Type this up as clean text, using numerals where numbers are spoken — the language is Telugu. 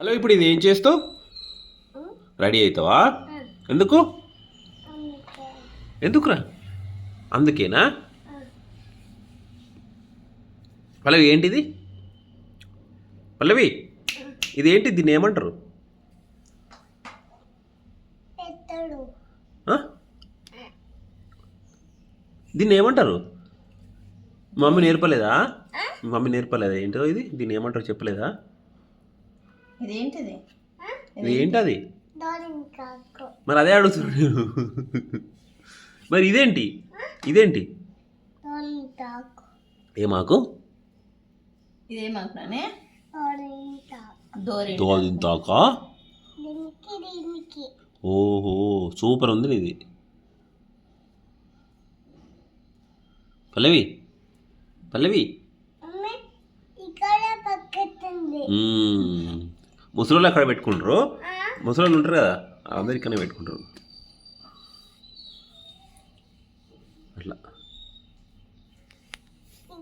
హలో, ఇప్పుడు ఇది ఏం చేస్తావు? రెడీ అవుతావా? ఎందుకు? ఎందుకురా? అందుకేనా? పల్లవి, ఏంటిది? పల్లవి, ఇది ఏంటి? దీన్ని ఏమంటారు? దీన్ని ఏమంటారు? మమ్మీ నేర్పలేదా? మమ్మీ నేర్పలేదా? ఏంటో ఇది? దీన్ని ఏమంటారు చెప్పలేదా? ఇదేంటిది? ఇది ఏంటది? మరి అదే అడుగుతున్నా నేను. మరి ఇదేంటి? ఇదేంటి? ఏమాకు? ఇదేమాకునే దోరింతాకా? ఓహో, సూపర్ ఉంది ఇది. పల్లవి, పల్లవి, ముసలోళ్ళు అక్కడ పెట్టుకుంటారు. ముసలోళ్ళు ఉంటారు కదా, అందరు ఇక్కడనే పెట్టుకుంటారు అట్లా.